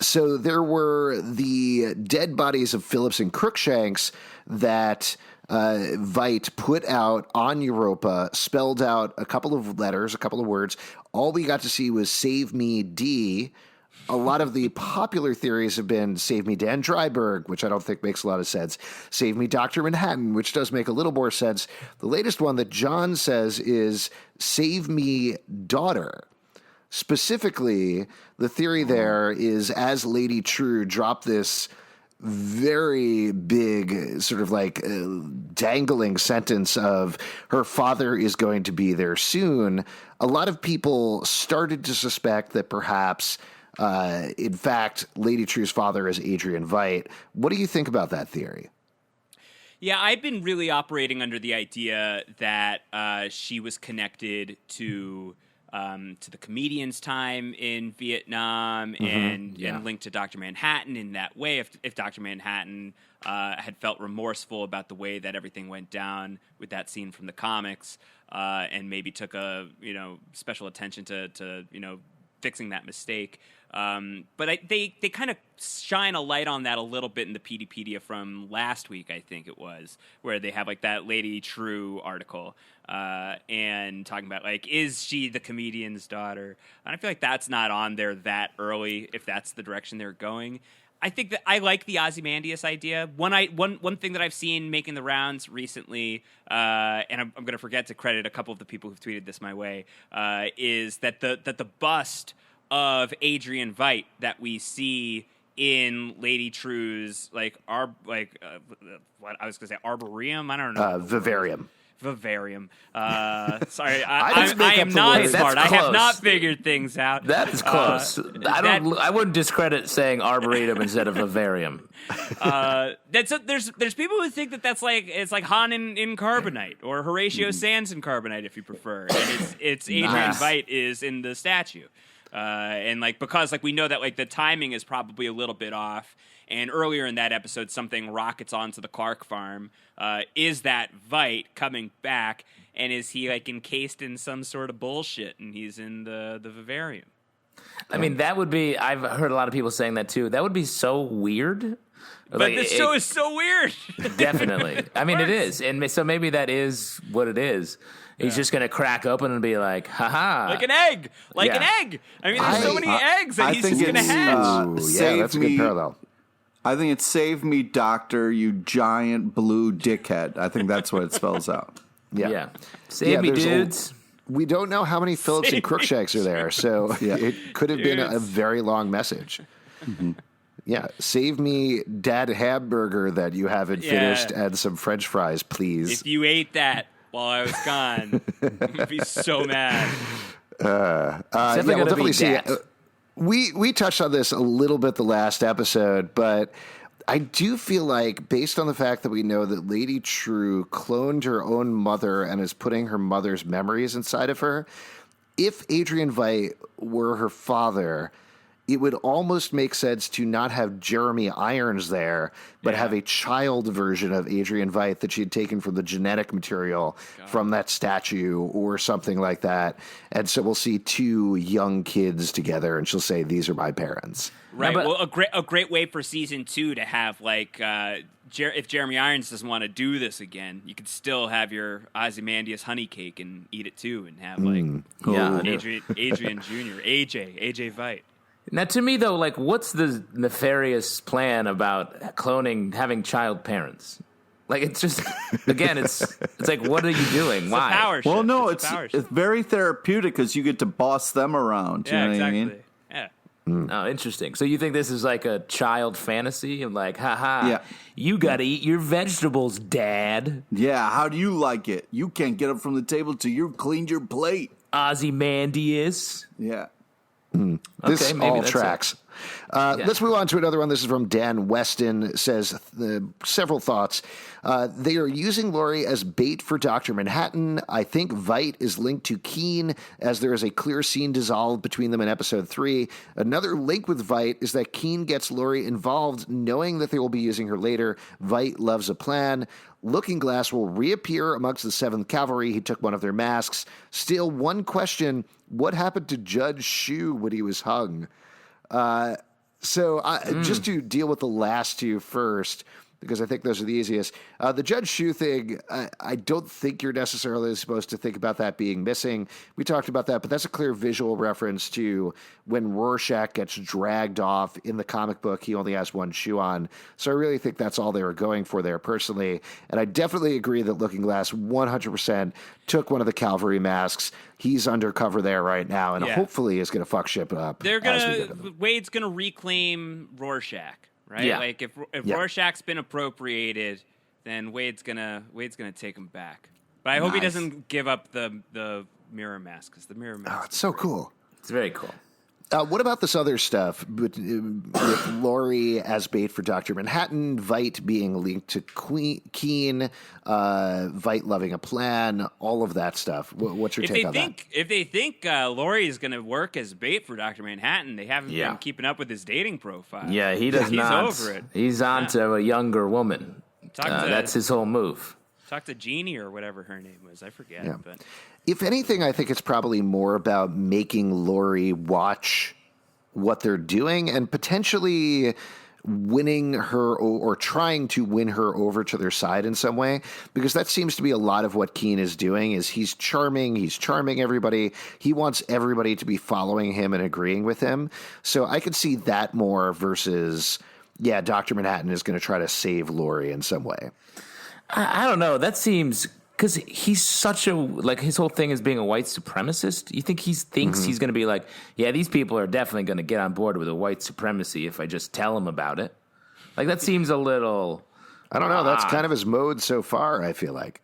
So there were the dead bodies of Phillips and Crookshanks that Veidt put out on Europa, spelled out a couple of letters, a couple of words. All we got to see was Save Me D. A lot of the popular theories have been Save Me Dan Dreiberg, which I don't think makes a lot of sense. Save Me Dr. Manhattan, which does make a little more sense. The latest one that John says is Save Me Daughter. Specifically, the theory there is as Lady True dropped this very big sort of like dangling sentence of her father is going to be there soon, a lot of people started to suspect that perhaps in fact, Lady True's father is Adrian Veidt. What do you think about that theory? Yeah, I've been really operating under the idea that she was connected to the comedian's time in Vietnam and linked to Dr. Manhattan in that way. If Dr. Manhattan had felt remorseful about the way that everything went down with that scene from the comics, and maybe took a special attention to fixing that mistake. But they kind of shine a light on that a little bit in the Peteypedia from last week, I think it was, where they have like that Lady True article and talking about like, is she the comedian's daughter? And I feel like that's not on there that early if that's the direction they're going. I think that I like the Ozymandias idea. One thing that I've seen making the rounds recently, and I'm going to forget to credit a couple of the people who've tweeted this my way, is that the bust of Adrian Veidt that we see in Lady True's what I was going to say, arboreum. I don't know. Vivarium. Sorry, I am not smart. I have not figured things out. That's close. I wouldn't discredit saying arboretum instead of vivarium. There's people who think that that's like it's like Han in Carbonite or Horatio Sands in Carbonite if you prefer, and it's Adrian Veidt is in the statue, and like because like we know that like the timing is probably a little bit off. And earlier in that episode, something rockets onto the Clark farm. Is that Veidt coming back? And is he like encased in some sort of bullshit? And he's in the vivarium. I mean, that would be. I've heard a lot of people saying that too. That would be so weird. But like, this show is so weird. Definitely. I mean, it is, and so maybe that is what it is. He's just going to crack open and be like, haha. Like an egg. An egg. I mean, there's so many eggs that he's just going to hatch. That's a good parallel. I think it's "Save me, doctor, you giant blue dickhead." I think that's what it spells out. Yeah. Save me, dudes. We don't know how many Phillips and Crookshanks are there, so it could have been a very long message. Mm-hmm. Yeah, save me, Dad Hamburger that you haven't finished, and some French fries, please. If you ate that while I was gone, I'd be so mad. We'll definitely see it. We touched on this a little bit the last episode, but I do feel like, based on the fact that we know that Lady True cloned her own mother and is putting her mother's memories inside of her, if Adrian Veidt were her father, it would almost make sense to not have Jeremy Irons there, but have a child version of Adrian Veidt that she had taken from the genetic material from that statue or something like that. And so we'll see two young kids together, and she'll say, "These are my parents." Right. Well, a great way for season 2 to have like if Jeremy Irons doesn't want to do this again, you could still have your Ozymandias honey cake and eat it too, and have like Adrian Jr. AJ Veidt. Now, to me, though, like, what's the nefarious plan about cloning, having child parents? Like, it's just, again, it's like, what are you doing? Why? Power shift. Well, no, it's very therapeutic because you get to boss them around. You know what I mean? Yeah. Oh, interesting. So you think this is like a child fantasy? And like, you got to eat your vegetables, Dad. Yeah, how do you like it? You can't get up from the table till you've cleaned your plate. Ozymandias. Yeah. This all tracks. Let's move on to another one. This is from Dan Weston. Says several thoughts. They are using Laurie as bait for Dr. Manhattan. I think Veidt is linked to Keen, as there is a clear scene dissolved between them in episode 3. Another link with Veidt is that Keen gets Laurie involved, knowing that they will be using her later. Veidt loves a plan. Looking Glass will reappear amongst the 7th Cavalry. He took one of their masks. Still, one question: what happened to Judge Shu when he was hung? Just to deal with the last two first, because I think those are the easiest. The Judge Shu thing, I don't think you're necessarily supposed to think about that being missing. We talked about that, but that's a clear visual reference to when Rorschach gets dragged off in the comic book. He only has one shoe on. So I really think that's all they were going for there personally. And I definitely agree that Looking Glass 100% took one of the Cavalry masks. He's undercover there right now, and hopefully is going to fuck ship up. Wade's going to reclaim Rorschach. Right? Yeah. Like if Rorschach's been appropriated, then Wade's gonna take him back. But I hope he doesn't give up the mirror mask, because the mirror mask. Oh, it's so cool. It's very cool. What about this other stuff with Laurie as bait for Dr. Manhattan, Veidt being linked to Keen, Veidt loving a plan, all of that stuff? What's your take on that? If they think Laurie is going to work as bait for Dr. Manhattan, they haven't been keeping up with his dating profile. Yeah, he does not. He's over it. He's on to a younger woman. That's his whole move. Talk to Jeannie or whatever her name was. I forget. Yeah. But If anything, I think it's probably more about making Lori watch what they're doing and potentially winning her or trying to win her over to their side in some way, because that seems to be a lot of what Keen is doing. Is he's charming everybody. He wants everybody to be following him and agreeing with him. So I could see that more versus, yeah, Dr. Manhattan is going to try to save Lori in some way. I don't know. That seems, because he's such a, like, his whole thing is being a white supremacist. You think he thinks he's going to be like, yeah, these people are definitely going to get on board with a white supremacy if I just tell them about it? Like, that seems a little... I don't know. That's kind of his mode so far, I feel like.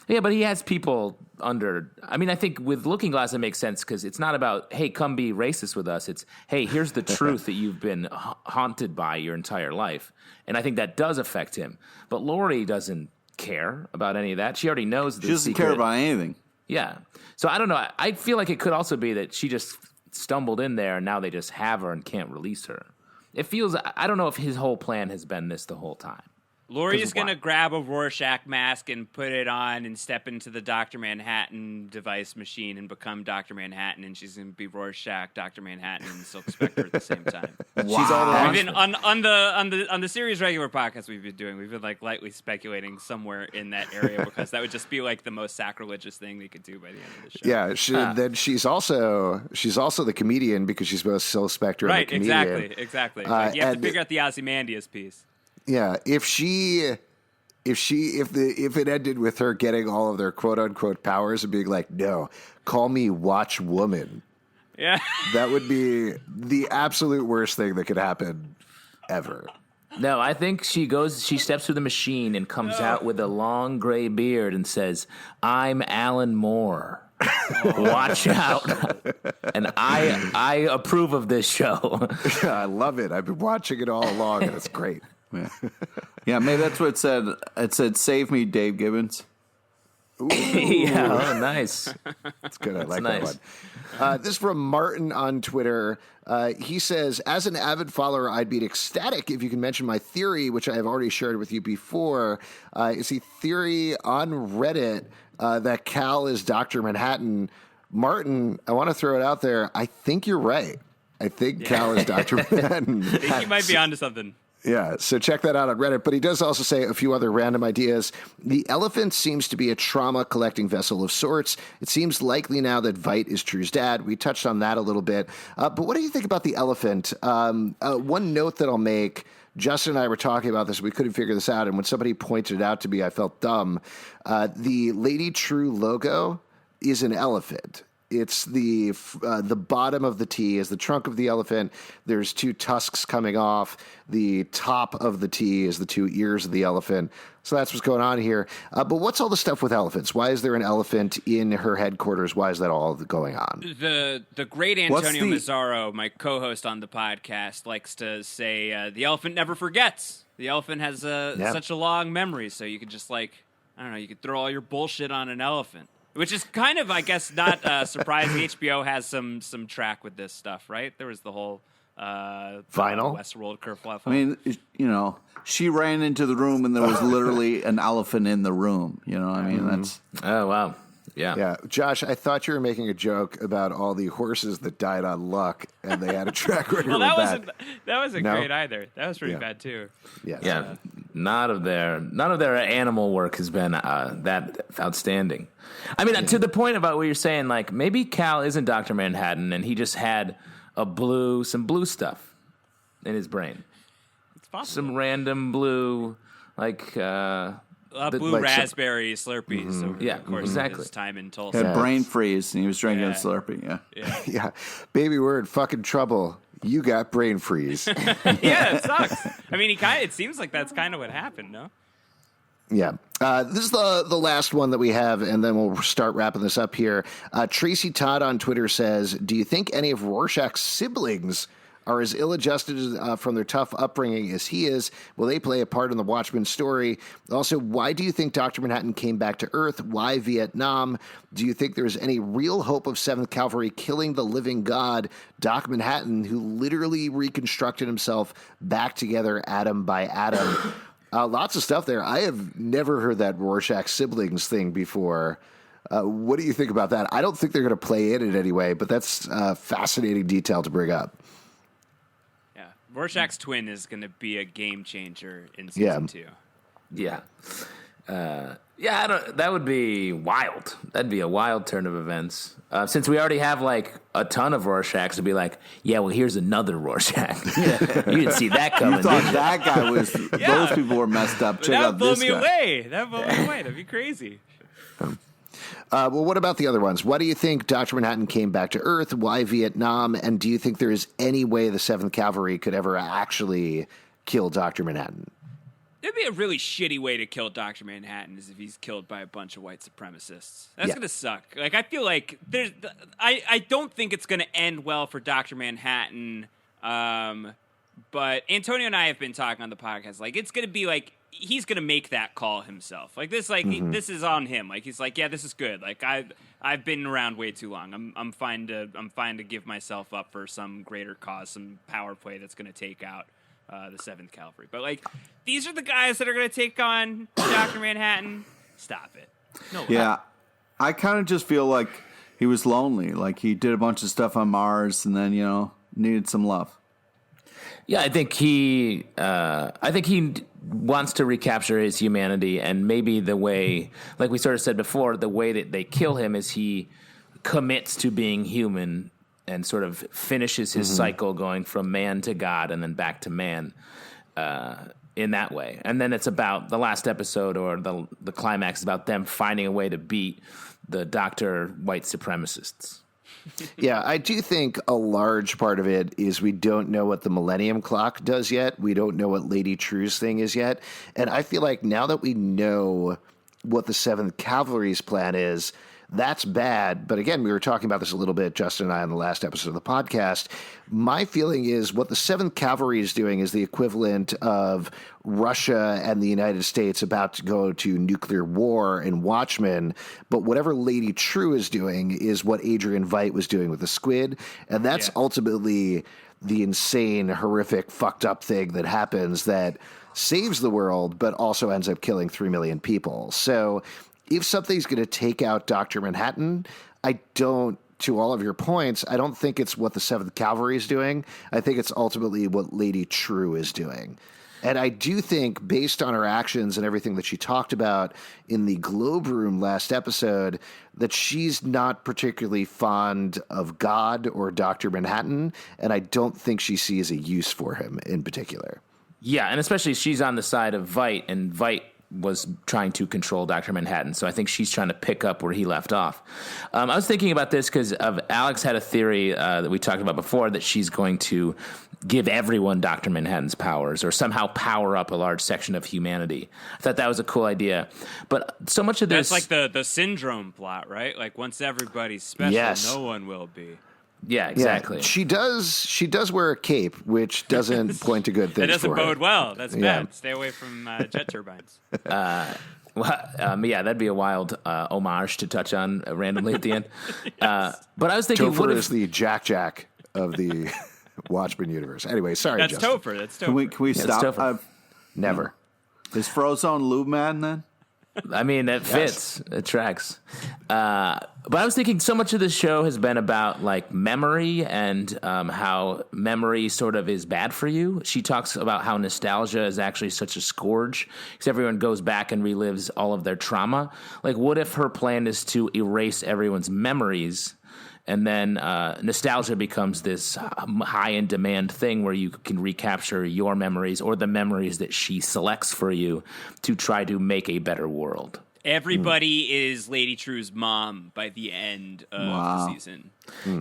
Yeah, but he has people under... I mean, I think with Looking Glass it makes sense because it's not about, hey, come be racist with us. It's, hey, here's the truth that you've been haunted by your entire life. And I think that does affect him. But Lori doesn't care about any of that. She already knows the She doesn't secret. care about anything. Yeah. So I don't know. I feel like it could also be that she just stumbled in there and now they just have her and can't release her. It feels... I don't know if his whole plan has been this the whole time. Lori is going to grab a Rorschach mask and put it on and step into the Dr. Manhattan device machine and become Dr. Manhattan, and she's going to be Rorschach, Dr. Manhattan, and Silk Spectre at the same time. She's all the We've been on the series regular podcast we've been like lightly speculating somewhere in that area because that would just be like the most sacrilegious thing they could do by the end of the show. Yeah, then she's also the comedian because she's both Silk Spectre and the comedian. Exactly. Like you have to figure out the Ozymandias piece. Yeah, if it ended with her getting all of their quote unquote powers and being like, no, call me Watchwoman. Yeah, that would be the absolute worst thing that could happen ever. No, I think she steps through the machine and comes out with a long gray beard and says, "I'm Alan Moore. Watch out." And I approve of this show. I love it. I've been watching it all along, and it's great. Yeah, maybe that's what it said. It said, "Save me, Dave Gibbons." Yeah, nice. That's good. I like nice. that one. This is from Martin on Twitter. He says, as an avid follower, I'd be ecstatic if you can mention my theory, which I have already shared with you before. Is the theory on Reddit that Cal is Dr. Manhattan? Martin, I want to throw it out there. I think you're right. I think Cal is Dr. Manhattan. I think you might be onto something. Yeah, so check that out on Reddit. But he does also say a few other random ideas. The elephant seems to be a trauma-collecting vessel of sorts. It seems likely now that Veidt is True's dad. We touched on that a little bit. But what do you think about the elephant? One note that I'll make, Justin and I were talking about this. We couldn't figure this out. And when somebody pointed it out to me, I felt dumb. The Lady True logo is an elephant. It's the bottom of the T is the trunk of the elephant. There's two tusks coming off. The top of the T is the two ears of the elephant. So that's what's going on here. But what's all the stuff with elephants? Why is there an elephant in her headquarters? Why is that all going on? The great Antonio Mazzaro, my co-host on the podcast, likes to say the elephant never forgets. The elephant has such a long memory, so you could just you could throw all your bullshit on an elephant. Which is kind of, I guess, not surprising. HBO has some track with this stuff, right? There was the whole Vinyl Westworld kerfuffle. I mean, she ran into the room and there was literally an elephant in the room. That's... Oh, wow. Yeah. Josh, I thought you were making a joke about all the horses that died on luck and they had a track record well, that wasn't great either. That was pretty bad too. Yes. Yeah. None of their animal work has been that outstanding. I mean, to the point about what you're saying, like maybe Cal isn't Dr. Manhattan and he just had some blue stuff in his brain. It's possible. Some random blue, blue raspberry Slurpees. Mm-hmm. Over the course of his time in Tulsa. Had brain freeze and he was drinking a Slurpee. Yeah. Baby, we're in fucking trouble. You got brain freeze. Yeah, it sucks. I mean, it seems like that's kind of what happened, no? Yeah. This is the last one that we have, and then we'll start wrapping this up here. Tracy Todd on Twitter says, do you think any of Rorschach's siblings are as ill-adjusted from their tough upbringing as he is? Will they play a part in the Watchmen story? Also, why do you think Dr. Manhattan came back to Earth? Why Vietnam? Do you think there's any real hope of 7th Cavalry killing the living god, Doc Manhattan, who literally reconstructed himself back together atom by atom? Lots of stuff there. I have never heard that Rorschach siblings thing before. What do you think about that? I don't think they're going to play in it anyway, but that's a fascinating detail to bring up. Yeah, Rorschach's twin is going to be a game changer in season 2. Yeah. That would be wild. That'd be a wild turn of events. Since we already have like a ton of Rorschachs, to be like, yeah, well, here's another Rorschach. You didn't see that coming. You thought that guy was, those people were messed up. Check out this guy. That would blow me away. That'd be crazy. Well, what about the other ones? Why do you think Dr. Manhattan came back to Earth? Why Vietnam? And do you think there is any way the 7th Cavalry could ever actually kill Dr. Manhattan? It'd be a really shitty way to kill Dr. Manhattan is if he's killed by a bunch of white supremacists. That's going to suck. Like, I feel like I don't think it's going to end well for Dr. Manhattan. But Antonio and I have been talking on the podcast. Like, it's going to be like, he's going to make that call himself. Like, this, this is on him. Like, he's like, yeah, this is good. Like, I've been around way too long. I'm fine to give myself up for some greater cause, some power play that's going to take out the 7th Cavalry. But, like, these are the guys that are going to take on Dr. Manhattan. Stop it. No. Yeah. I kind of just feel like he was lonely. Like, he did a bunch of stuff on Mars and then, needed some love. Yeah, I think he wants to recapture his humanity, and maybe the way, like we sort of said before, the way that they kill him is he commits to being human and sort of finishes his cycle going from man to God and then back to man in that way. And then it's about the last episode, or the climax is about them finding a way to beat the Dr. White supremacists. Yeah, I do think a large part of it is we don't know what the Millennium Clock does yet. We don't know what Lady True's thing is yet. And I feel like now that we know what the 7th Cavalry's plan is, that's bad. But again, we were talking about this a little bit, Justin and I, on the last episode of the podcast. My feeling is what the 7th Cavalry is doing is the equivalent of Russia and the United States about to go to nuclear war in Watchmen. But whatever Lady True is doing is what Adrian Veidt was doing with the Squid. And that's ultimately the insane, horrific, fucked up thing that happens that saves the world, but also ends up killing 3 million people. So if something's going to take out Dr. Manhattan, to all of your points, I don't think it's what the 7th Cavalry is doing. I think it's ultimately what Lady True is doing. And I do think, based on her actions and everything that she talked about in the Globe Room last episode, that she's not particularly fond of God or Dr. Manhattan, and I don't think she sees a use for him in particular. Yeah, and especially she's on the side of Veidt, and Veidt was trying to control Dr. Manhattan, so I think she's trying to pick up where he left off. I was thinking about this because Alex had a theory that we talked about before, that she's going to give everyone Dr. Manhattan's powers, or somehow power up a large section of humanity. I thought that was a cool idea. But so much of this... That's like the syndrome plot, right? Like, once everybody's special, no one will be. Yeah, exactly. Yeah, she does wear a cape, which doesn't point to good things. That doesn't for her. bode well. That's bad. Stay away from jet turbines. That'd be a wild homage to touch on randomly at the end. Yes. But I was thinking, Topher is the Jack of the Watchmen universe. Anyway, sorry, That's Justin. Topher. That's Topher. Can we stop? Never. Is Frozone Lube Man then? I mean, that fits. It tracks. But I was thinking, so much of the show has been about like memory and how memory sort of is bad for you. She talks about how nostalgia is actually such a scourge because everyone goes back and relives all of their trauma. Like, what if her plan is to erase everyone's memories? And then nostalgia becomes this high in demand thing where you can recapture your memories or the memories that she selects for you to try to make a better world. Everybody is Lady True's mom by the end of the season.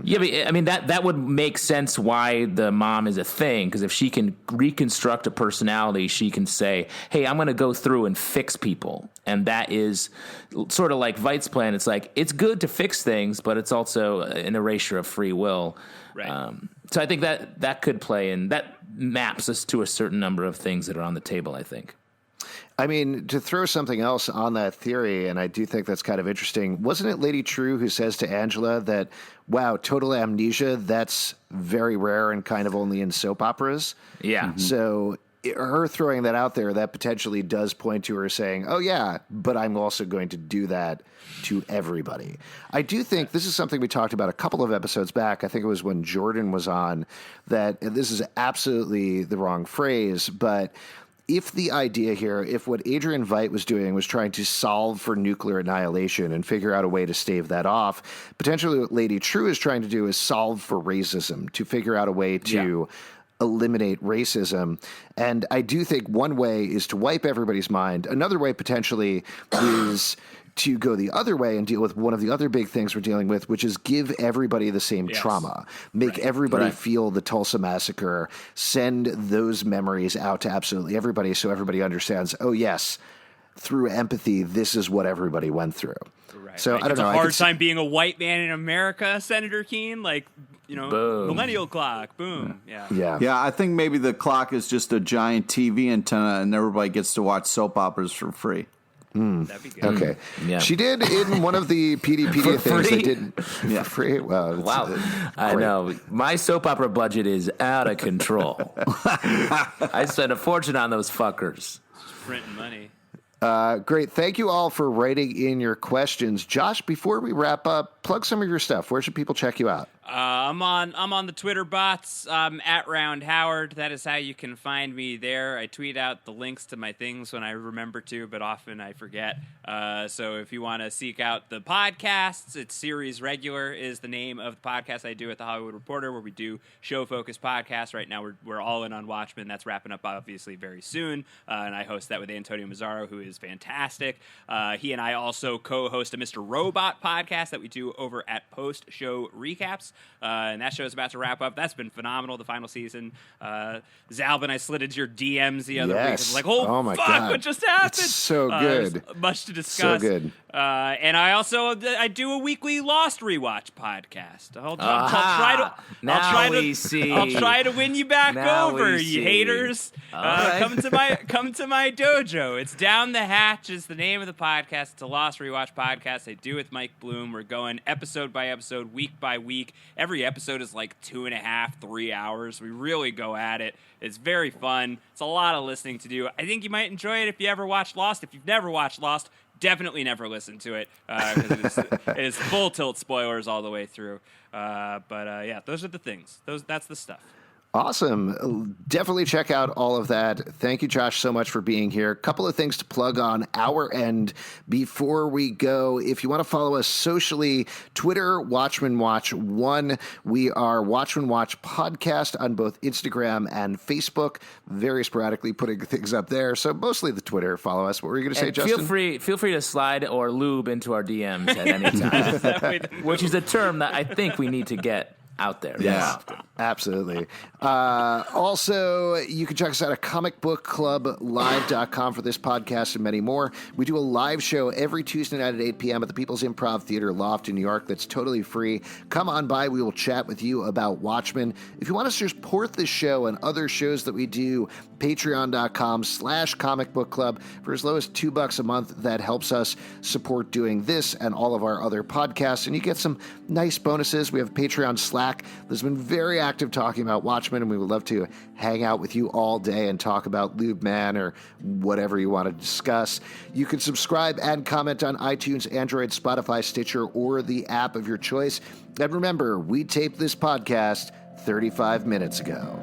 Yeah, but I mean, that would make sense why the mom is a thing, because if she can reconstruct a personality, she can say, hey, I'm going to go through and fix people. And that is sort of like Veidt's plan. It's like, it's good to fix things, but it's also an erasure of free will. Right. So I think that could play, and that maps us to a certain number of things that are on the table, I think. I mean, to throw something else on that theory, and I do think that's kind of interesting, wasn't it Lady True who says to Angela that, wow, total amnesia, that's very rare and kind of only in soap operas? Yeah. So her throwing that out there, that potentially does point to her saying, oh, yeah, but I'm also going to do that to everybody. I do think this is something we talked about a couple of episodes back. I think it was when Jordan was on, that this is absolutely the wrong phrase, but if the idea here, if what Adrian Veidt was doing was trying to solve for nuclear annihilation and figure out a way to stave that off, potentially what Lady True is trying to do is solve for racism, to figure out a way to eliminate racism. And I do think one way is to wipe everybody's mind. Another way potentially is to go the other way and deal with one of the other big things we're dealing with, which is give everybody the same trauma, make everybody feel the Tulsa Massacre, send those memories out to absolutely everybody so everybody understands, oh, yes, through empathy, this is what everybody went through. So I don't know. It's a hard time being a white man in America, Senator Keene. Like, boom. Millennial clock, boom. Yeah. I think maybe the clock is just a giant TV antenna, and everybody gets to watch soap operas for free. That'd be good. Okay. Yeah. She did in one of the Peteypedia things. They did free. Well, Wow. I know. My soap opera budget is out of control. I spent a fortune on those fuckers. Printing money. Great. Thank you all for writing in your questions. Josh, before we wrap up, plug some of your stuff. Where should people check you out? I'm on the Twitter bots at Round Howard. That is how you can find me there. I tweet out the links to my things when I remember to, but often I forget. So if you want to seek out the podcasts, it's Series Regular is the name of the podcast I do at the Hollywood Reporter, where we do show-focused podcasts. Right now we're all in on Watchmen. That's wrapping up obviously very soon, and I host that with Antonio Mazzaro, who is fantastic. He and I also co-host a Mr. Robot podcast that we do over at Post-Show Recaps. And that show is about to wrap up. That's been phenomenal, the final season. Zalbin, I slid into your DMs the other week. I was like, oh my God. What just happened? It's so good. Much to discuss. So good. And I do a weekly Lost rewatch podcast. I'll try to win you back over, you haters. Come to my dojo. It's Down the Hatch is the name of the podcast. It's a Lost rewatch podcast I do with Mike Bloom. We're going episode by episode, week by week. Every episode is like 2.5, 3 hours. We really go at it. It's very fun. It's a lot of listening to do. I think you might enjoy it if you ever watched Lost. If you've never watched Lost, definitely never listen to it because it is full tilt spoilers all the way through. But those are the things. That's the stuff. Awesome. Definitely check out all of that. Thank you, Josh, so much for being here. A couple of things to plug on our end before we go. If you want to follow us socially, Twitter, Watchmen Watch 1. We are Watchmen Watch Podcast on both Instagram and Facebook, very sporadically putting things up there. So mostly the Twitter. Follow us. What were you going to say, Justin? Feel free to slide or lube into our DMs at any time, which is a term that I think we need to get out there. Yeah, absolutely. Also, you can check us out at comicbookclublive.com for this podcast and many more. We do a live show every Tuesday night at 8 p.m. at the People's Improv Theater Loft in New York. That's totally free. Come on by. We will chat with you about Watchmen. If you want us to support this show and other shows that we do, patreon.com/comicbookclub. For as low as $2 a month, that helps us support doing this and all of our other podcasts. And you get some nice bonuses. We have Patreon Slack that's been very active talking about Watchmen, and we would love to hang out with you all day and talk about Lube Man or whatever you want to discuss. You can subscribe and comment on iTunes, Android, Spotify, Stitcher, or the app of your choice. And remember, we taped this podcast 35 minutes ago.